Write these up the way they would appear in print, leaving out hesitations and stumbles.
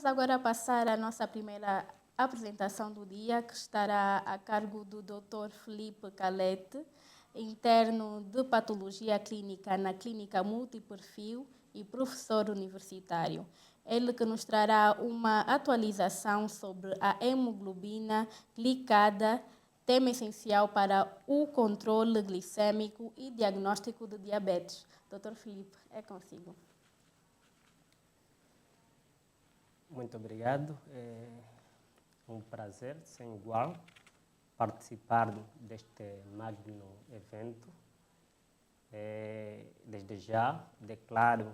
Vamos agora passar à nossa primeira apresentação do dia, que estará a cargo do Dr. Felipe Calete, interno de Patologia Clínica na Clínica Multiperfil e professor universitário. Ele que nos trará uma atualização sobre a hemoglobina glicada, tema essencial para o controle glicêmico e diagnóstico de diabetes. Dr. Felipe, é consigo. Muito obrigado. É um prazer sem igual participar deste magno evento. Desde já declaro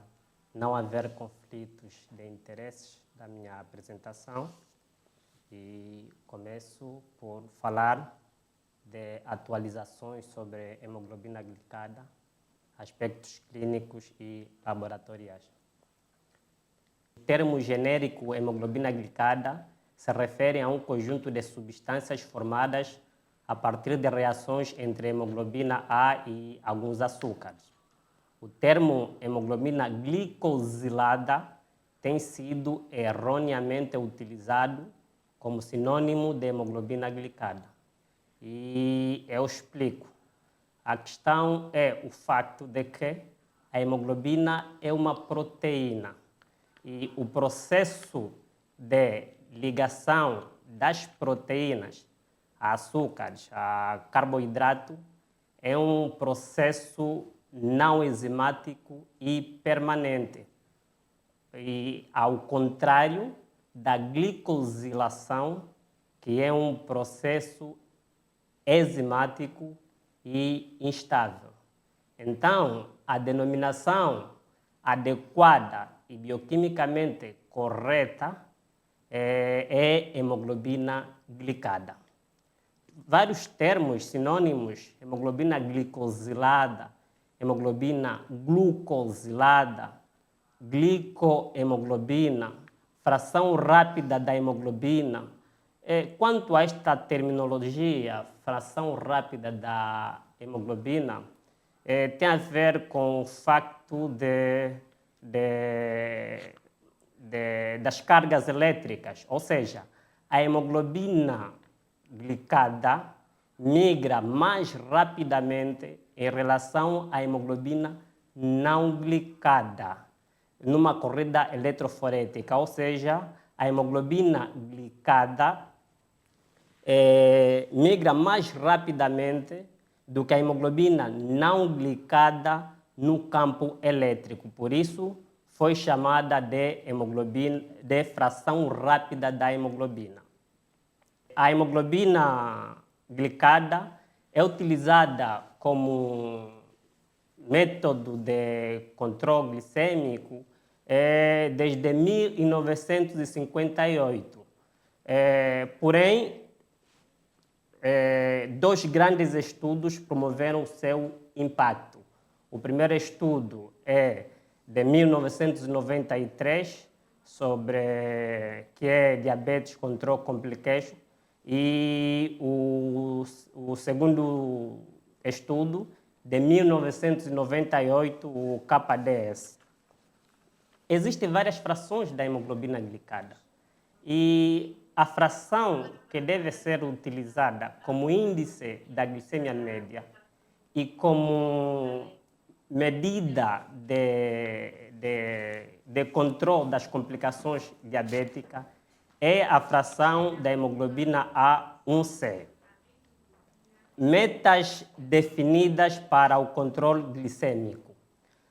não haver conflitos de interesses da minha apresentação e começo por falar de atualizações sobre hemoglobina glicada, aspectos clínicos e laboratoriais. O termo genérico hemoglobina glicada se refere a um conjunto de substâncias formadas a partir de reações entre hemoglobina A e alguns açúcares. O termo hemoglobina glicosilada tem sido erroneamente utilizado como sinônimo de hemoglobina glicada. E eu explico. A questão é o facto de que a hemoglobina é uma proteína e o processo de ligação das proteínas a açúcares, a carboidrato, é um processo não enzimático e permanente. E ao contrário da glicosilação, que é um processo enzimático e instável. Então, a denominação adequada e bioquimicamente correta é hemoglobina glicada. Vários termos sinônimos, hemoglobina glicosilada, hemoglobina glucosilada, glicohemoglobina, fração rápida da hemoglobina. Quanto a esta terminologia, fração rápida da hemoglobina, tem a ver com o facto das cargas elétricas, ou seja, a hemoglobina glicada migra mais rapidamente em relação à hemoglobina não glicada numa corrida eletroforética, ou seja, a hemoglobina glicada migra mais rapidamente do que a hemoglobina não glicada no campo elétrico. Por isso, foi chamada de hemoglobina, de fração rápida da hemoglobina. A hemoglobina glicada é utilizada como método de controle glicêmico desde 1958. Porém, dois grandes estudos promoveram o seu impacto. O primeiro estudo é de 1993, que é Diabetes Control Complication, e o segundo estudo de 1998, o KDS. Existem várias frações da hemoglobina glicada e a fração que deve ser utilizada como índice da glicemia média e como medida de controle das complicações diabéticas é a fração da hemoglobina A1C. Metas definidas para o controle glicêmico.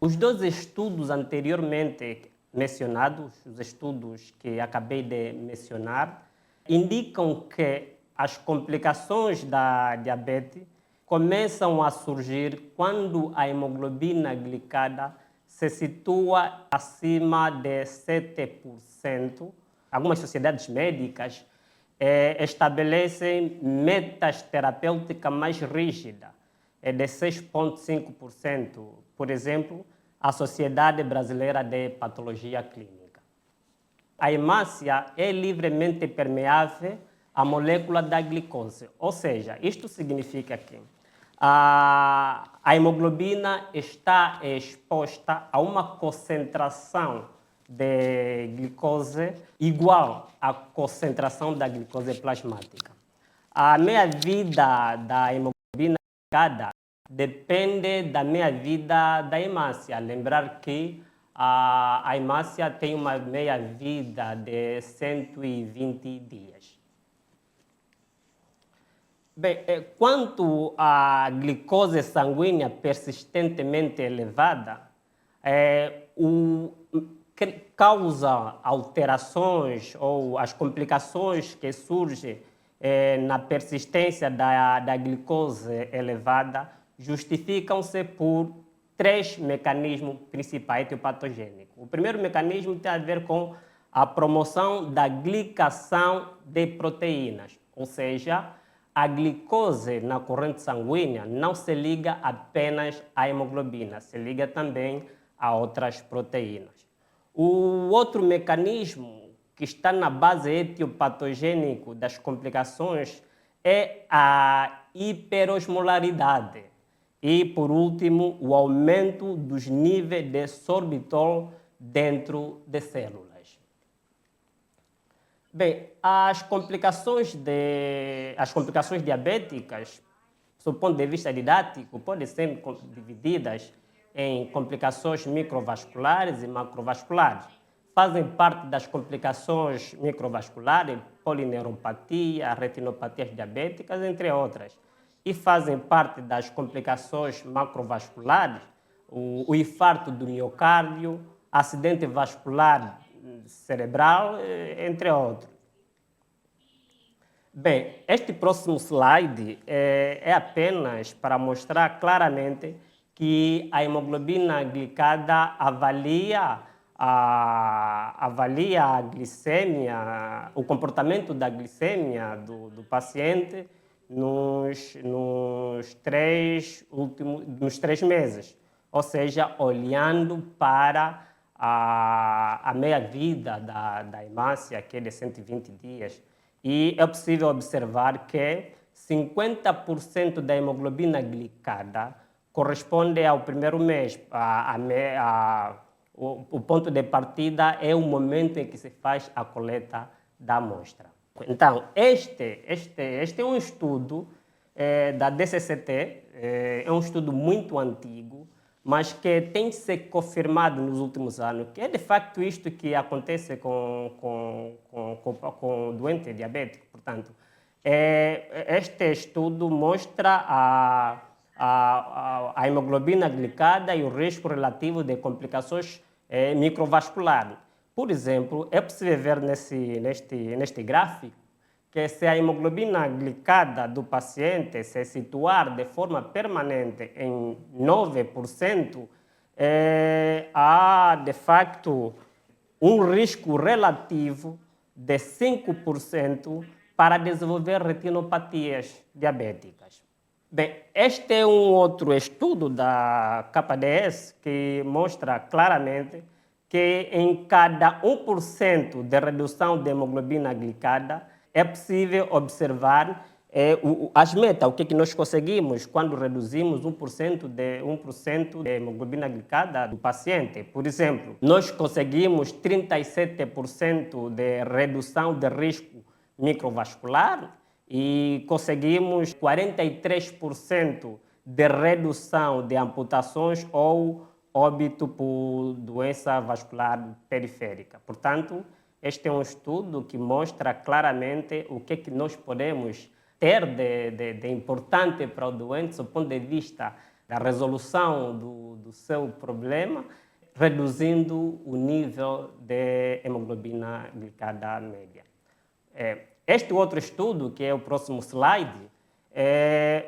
Os dois estudos anteriormente mencionados, os estudos que acabei de mencionar, indicam que as complicações da diabetes começam a surgir quando a hemoglobina glicada se situa acima de 7%. Algumas sociedades médicas estabelecem metas terapêuticas mais rígidas, de 6,5%. Por exemplo, a Sociedade Brasileira de Patologia Clínica. A hemácia é livremente permeável à molécula da glicose, ou seja, isto significa que a hemoglobina está exposta a uma concentração de glicose igual à concentração da glicose plasmática. A meia-vida da hemoglobina glicada depende da meia-vida da hemácia. Lembrar que a hemácia tem uma meia-vida de 120 dias. Bem, quanto à glicose sanguínea persistentemente elevada, causa alterações ou as complicações que surgem na persistência da glicose elevada justificam-se por três mecanismos principais etiopatogênicos. O primeiro mecanismo tem a ver com a promoção da glicação de proteínas, ou seja, a glicose na corrente sanguínea não se liga apenas à hemoglobina, se liga também a outras proteínas. O outro mecanismo que está na base etiopatogênica das complicações é a hiperosmolaridade. E, por último, o aumento dos níveis de sorbitol dentro de células. Bem, as complicações diabéticas, do ponto de vista didático, podem ser divididas em complicações microvasculares e macrovasculares. Fazem parte das complicações microvasculares, polineuropatia, retinopatias diabéticas, entre outras. E fazem parte das complicações macrovasculares, o infarto do miocárdio, acidente vascular cerebral, entre outros. Bem, este próximo slide é apenas para mostrar claramente que a hemoglobina glicada avalia a glicemia, o comportamento da glicemia do paciente nos 3 meses, ou seja, olhando para a meia-vida da hemácia, que é de 120 dias, e é possível observar que 50% da hemoglobina glicada corresponde ao primeiro mês. O ponto de partida é o momento em que se faz a coleta da amostra. Então, este é um estudo da DCCT, é um estudo muito antigo, mas que tem se confirmado nos últimos anos, que é de facto isto que acontece com o doente diabético. Portanto, este estudo mostra a hemoglobina glicada e o risco relativo de complicações microvasculares. Por exemplo, é possível ver neste gráfico que se a hemoglobina glicada do paciente se situar de forma permanente em 9%, há, de facto, um risco relativo de 5% para desenvolver retinopatias diabéticas. Bem, este é um outro estudo da KDS que mostra claramente que em cada 1% de redução de hemoglobina glicada é possível observar as metas, o que nós conseguimos quando reduzimos 1% de hemoglobina glicada do paciente. Por exemplo, nós conseguimos 37% de redução de risco microvascular e conseguimos 43% de redução de amputações ou óbito por doença vascular periférica. Portanto, este é um estudo que mostra claramente o que nós podemos ter de importante para o doente, do ponto de vista da resolução do seu problema, reduzindo o nível de hemoglobina glicada média. Este outro estudo, que é o próximo slide,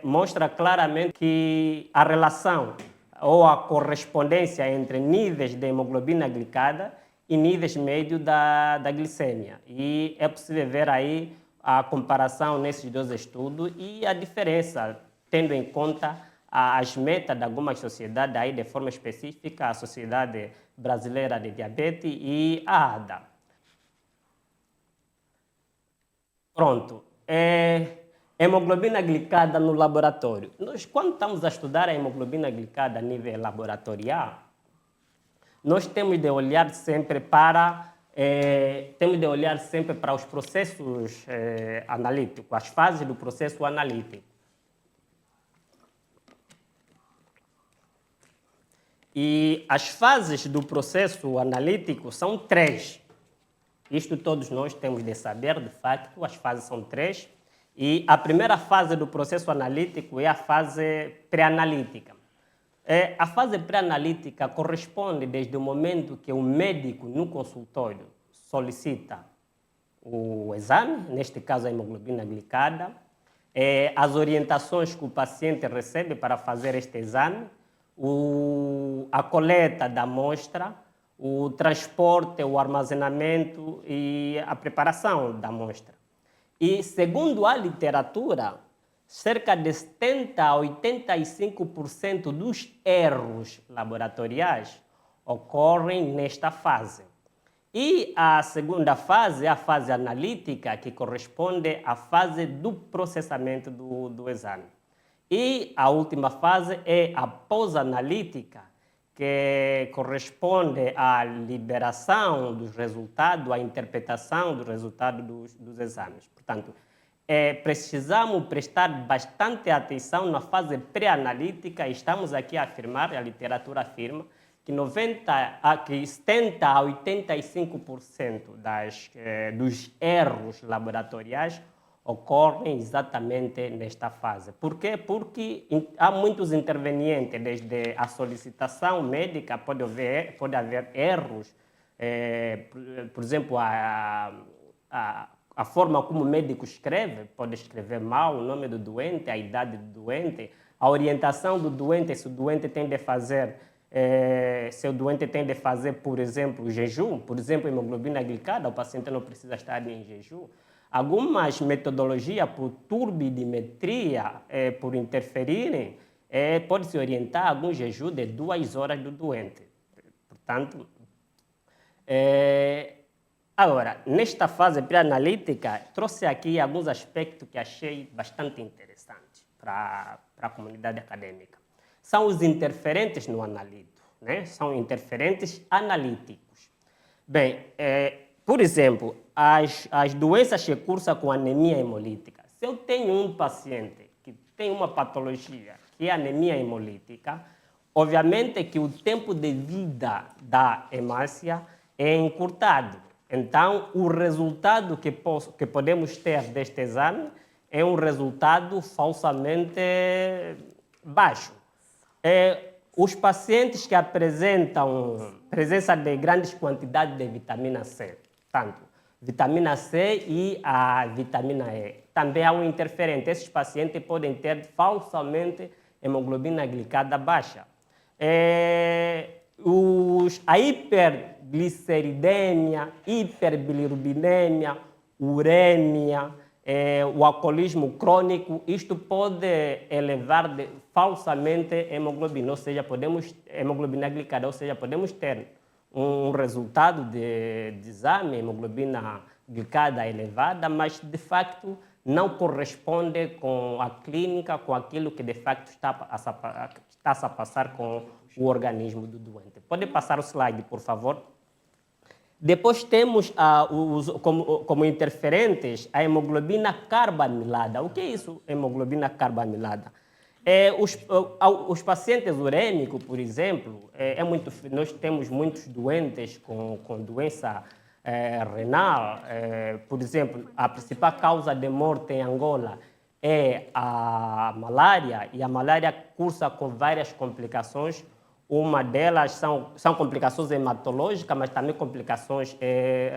mostra claramente que a relação ou a correspondência entre níveis de hemoglobina glicada e níveis médios da glicemia. E é possível ver aí a comparação nesses dois estudos e a diferença, tendo em conta as metas de algumas sociedades, aí de forma específica a Sociedade Brasileira de Diabetes e a ADA. Pronto. Hemoglobina glicada no laboratório. Nós, quando estamos a estudar a hemoglobina glicada a nível laboratorial, nós temos de olhar sempre para os processos analíticos, as fases do processo analítico. E as fases do processo analítico são 3. Isto todos nós temos de saber, de facto, as fases são 3. E a primeira fase do processo analítico é a fase pré-analítica. A fase pré-analítica corresponde desde o momento que o médico no consultório solicita o exame, neste caso a hemoglobina glicada, as orientações que o paciente recebe para fazer este exame, a coleta da amostra, o transporte, o armazenamento e a preparação da amostra. E, segundo a literatura, cerca de 70% a 85% dos erros laboratoriais ocorrem nesta fase. E a segunda fase é a fase analítica, que corresponde à fase do processamento do exame. E a última fase é a pós-analítica, que corresponde à liberação dos resultados, à interpretação dos resultados dos exames. Portanto, precisamos prestar bastante atenção na fase pré-analítica. Estamos aqui a afirmar, a literatura afirma, que 70% a 85% dos erros laboratoriais ocorrem exatamente nesta fase. Por quê? Porque há muitos intervenientes, desde a solicitação médica, pode haver erros, por exemplo, a forma como o médico escreve, pode escrever mal o nome do doente, a idade do doente, a orientação do doente, se o doente tem de fazer, por exemplo, jejum, por exemplo, hemoglobina glicada, o paciente não precisa estar em jejum. Algumas metodologias por turbidimetria, por interferirem, pode-se orientar algum jejum de 2 horas do doente. Portanto, agora, nesta fase pré-analítica, trouxe aqui alguns aspectos que achei bastante interessantes para a comunidade acadêmica. São os interferentes no analítico, né? São interferentes analíticos. Bem, por exemplo, as doenças que cursam com anemia hemolítica. Se eu tenho um paciente que tem uma patologia que é anemia hemolítica, obviamente que o tempo de vida da hemácia é encurtado. Então, o resultado que podemos ter deste exame é um resultado falsamente baixo. Os pacientes que apresentam presença de grandes quantidades de vitamina C, tanto vitamina C e a vitamina E, também há um interferente. Esses pacientes podem ter falsamente hemoglobina glicada baixa. A hipergliceridemia, hiperbilirubinemia, uremia, o alcoolismo crônico, isto pode elevar falsamente hemoglobina, ou seja, hemoglobina glicada, ou seja, podemos ter um resultado de exame, hemoglobina glicada elevada, mas de facto não corresponde com a clínica, com aquilo que de facto está a se passar com o organismo do doente. Pode passar o slide, por favor. Depois temos como interferentes a hemoglobina carbamilada. O que é isso, hemoglobina carbamilada? Os pacientes urêmicos, por exemplo, nós temos muitos doentes com doença renal. Por exemplo, a principal causa de morte em Angola é a malária, e a malária cursa com várias complicações. Uma delas são complicações hematológicas, mas também complicações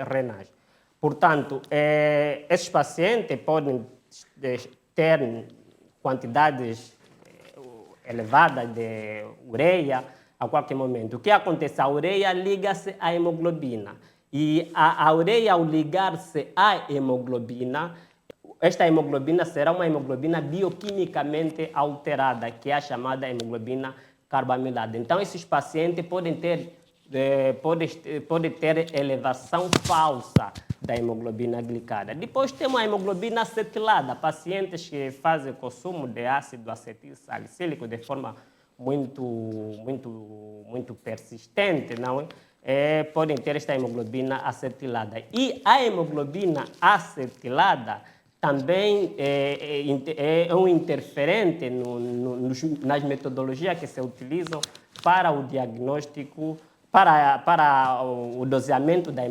renais. Portanto, esses pacientes podem ter quantidades elevadas de ureia a qualquer momento. O que acontece? A ureia liga-se à hemoglobina. E a ureia, ao ligar-se à hemoglobina, esta hemoglobina será uma hemoglobina bioquimicamente alterada, que é a chamada hemoglobina carbamilada. Então, esses pacientes podem ter elevação falsa da hemoglobina glicada. Depois temos a hemoglobina acetilada, pacientes que fazem consumo de ácido acetil salicílico de forma muito persistente, não é? Podem ter esta hemoglobina acetilada. E a hemoglobina acetilada também é um interferente nas metodologias que se utilizam para o diagnóstico, para o doseamento da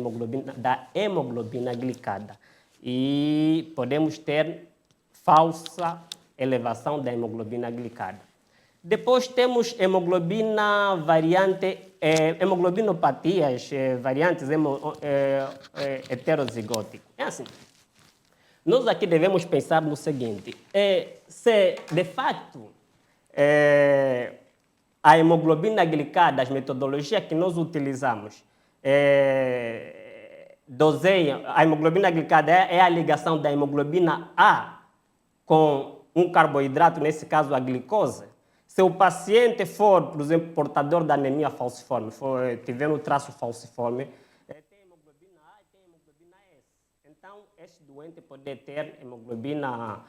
hemoglobina glicada. E podemos ter falsa elevação da hemoglobina glicada. Depois temos hemoglobina variante, hemoglobinopatias variantes heterozigóticas. É assim. Nós aqui devemos pensar no seguinte: se de facto a hemoglobina glicada, as metodologias que nós utilizamos, doseiam, a hemoglobina glicada é a ligação da hemoglobina A com um carboidrato, nesse caso a glicose. Se o paciente for, por exemplo, portador da anemia falciforme, tiver um traço falciforme, tem hemoglobina A e tem hemoglobina S. Então, este doente pode ter hemoglobina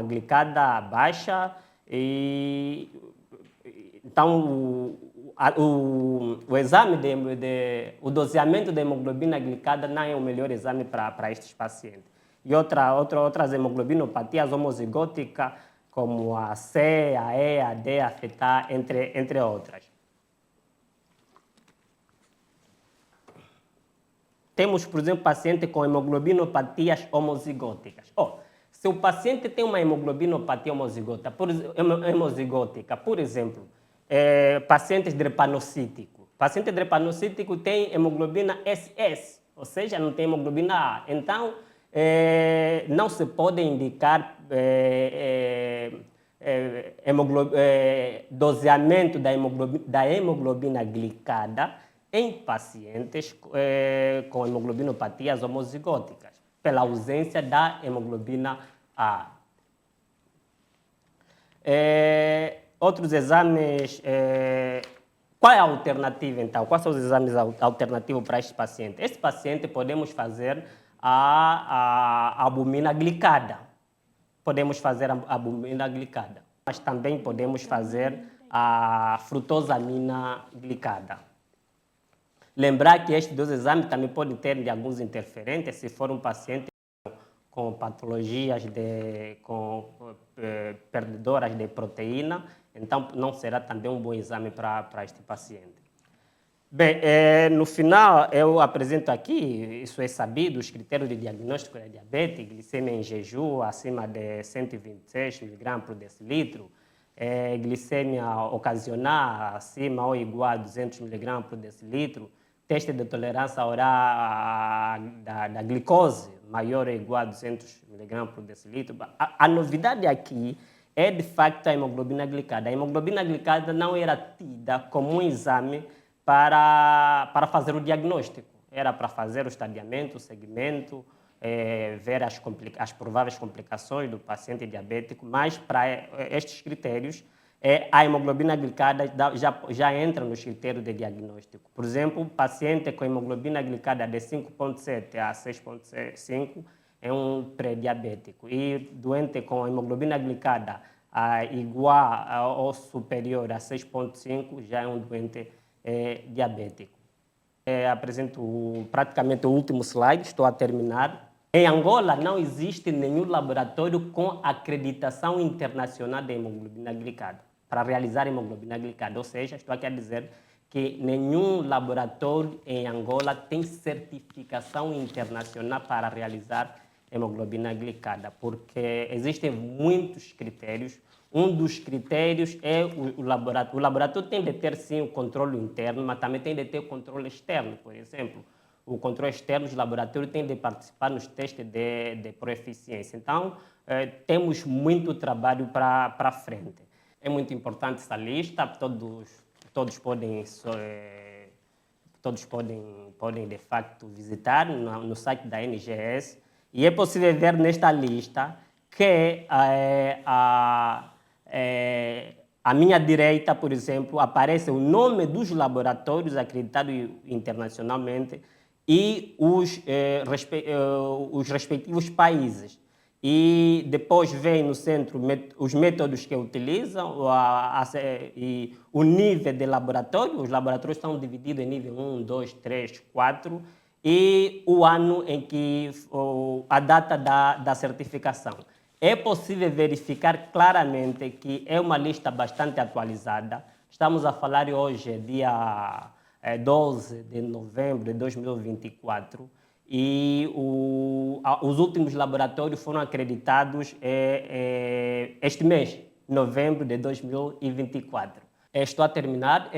glicada baixa e então o exame o doseamento da hemoglobina glicada não é o melhor exame para estes pacientes. E outras hemoglobinopatias homozigóticas, como a C, a E, a D, a θ, entre outras. Temos, por exemplo, paciente com hemoglobinopatias homozigóticas. Se o paciente tem uma hemoglobinopatia homozigótica, por exemplo, pacientes drepanocíticos. Paciente drepanocítico tem hemoglobina SS, ou seja, não tem hemoglobina A. Então, não se pode indicar doseamento da hemoglobina glicada em pacientes com hemoglobinopatias homozigóticas, pela ausência da hemoglobina A. Outros exames, qual é a alternativa então? Quais são os exames alternativos para este paciente? Este paciente podemos fazer a albumina glicada. Podemos fazer a albumina glicada, mas também podemos fazer a frutosamina glicada. Lembrar que estes dois exames também podem ter alguns interferentes se for um paciente com patologias perdedoras de proteína, então não será também um bom exame para este paciente. Bem, no final eu apresento aqui, isso é sabido, os critérios de diagnóstico da diabetes: glicemia em jejum acima de 126 mg por decilitro, glicemia ocasional acima ou igual a 200 mg por decilitro, teste de tolerância oral da glicose maior ou igual a 200 mg por decilitro. A novidade aqui é, de facto, a hemoglobina glicada. A hemoglobina glicada não era tida como um exame para fazer o diagnóstico. Era para fazer o estadiamento, o segmento, ver as prováveis complicações do paciente diabético, mas para estes critérios, a hemoglobina glicada já entra nos critérios de diagnóstico. Por exemplo, paciente com hemoglobina glicada de 5,7 a 6,5 é um pré-diabético. E doente com hemoglobina glicada igual ou superior a 6,5 já é um doente diabético. Apresento praticamente o último slide, estou a terminar. Em Angola não existe nenhum laboratório com acreditação internacional de hemoglobina glicada, para realizar hemoglobina glicada. Ou seja, estou aqui a dizer que nenhum laboratório em Angola tem certificação internacional para realizar hemoglobina glicada, porque existem muitos critérios. Um dos critérios é o laboratório. O laboratório tem de ter, sim, o controle interno, mas também tem de ter o controle externo. Por exemplo, o controle externo dos laboratórios tem de participar nos testes de proeficiência. Então, temos muito trabalho para frente. É muito importante essa lista, todos podem de facto visitar no site da NGS, e é possível ver nesta lista que à minha direita, por exemplo, aparece o nome dos laboratórios acreditados internacionalmente e os respectivos países. e depois vem no centro os métodos que utilizam e o nível de laboratório. Os laboratórios estão divididos em nível 1, 2, 3, 4 e o ano em que a data da certificação. É possível verificar claramente que é uma lista bastante atualizada. Estamos a falar hoje, dia 12 de novembro de 2024, e os últimos laboratórios foram acreditados este mês, novembro de 2024. Estou a terminar.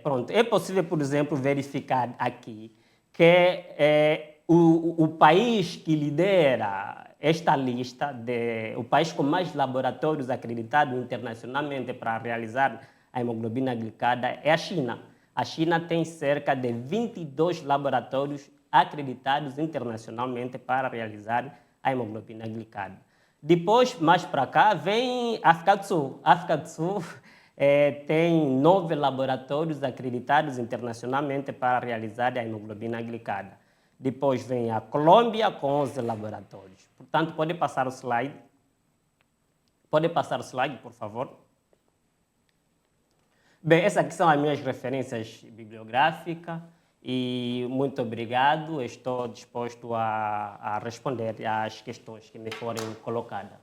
Pronto. É possível, por exemplo, verificar aqui que o país que lidera esta lista, o país com mais laboratórios acreditados internacionalmente para realizar a hemoglobina glicada é a China. A China tem cerca de 22 laboratórios acreditados internacionalmente para realizar a hemoglobina glicada. Depois, mais para cá, vem a África do Sul. A África do Sul tem 9 laboratórios acreditados internacionalmente para realizar a hemoglobina glicada. Depois vem a Colômbia com 11 laboratórios. Portanto, pode passar o slide. Pode passar o slide, por favor. Bem, essas aqui são as minhas referências bibliográficas e muito obrigado. Estou disposto a responder às questões que me forem colocadas.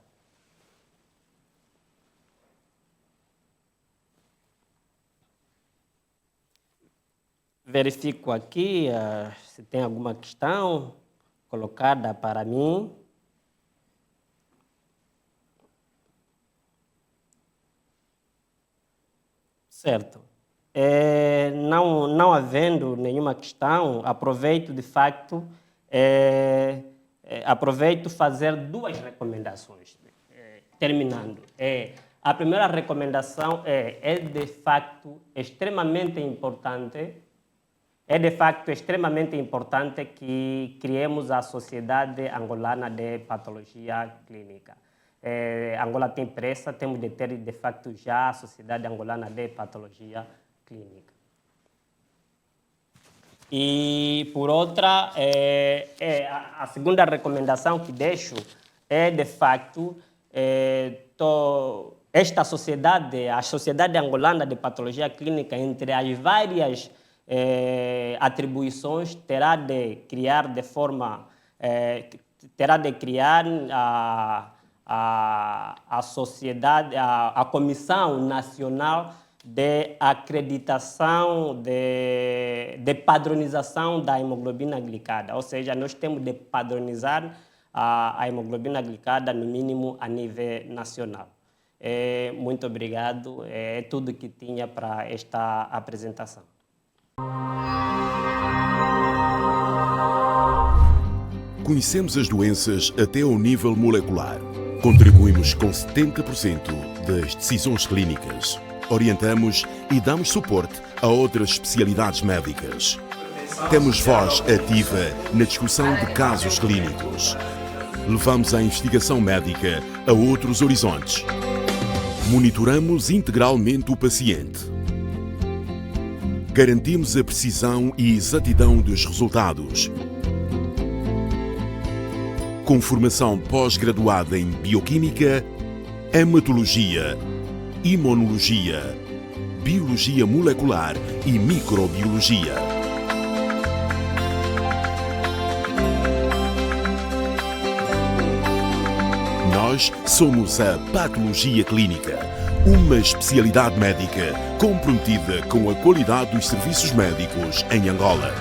Verifico aqui se tem alguma questão colocada para mim. Certo. Não havendo nenhuma questão, aproveito de facto, aproveito fazer duas recomendações. Terminando. A primeira recomendação é de facto extremamente importante. É de facto extremamente importante que criemos a Sociedade Angolana de Patologia Clínica. Angola tem pressa, temos de ter de facto já a Sociedade Angolana de Patologia Clínica. E por outra, a segunda recomendação que deixo é de facto esta sociedade, a Sociedade Angolana de Patologia Clínica, entre as várias atribuições, terá de criar de forma, terá de criar a sociedade, a Comissão Nacional de Acreditação de Padronização da Hemoglobina Glicada. Ou seja, nós temos de padronizar a hemoglobina glicada, no mínimo a nível nacional. Muito obrigado. É tudo que tinha para esta apresentação. Conhecemos as doenças até ao nível molecular. Contribuímos com 70% das decisões clínicas. Orientamos e damos suporte a outras especialidades médicas. Temos voz ativa na discussão de casos clínicos. Levamos a investigação médica a outros horizontes. Monitoramos integralmente o paciente. Garantimos a precisão e exatidão dos resultados. Com formação pós-graduada em Bioquímica, Hematologia, Imunologia, Biologia Molecular e Microbiologia. Nós somos a Patologia Clínica, uma especialidade médica comprometida com a qualidade dos serviços médicos em Angola.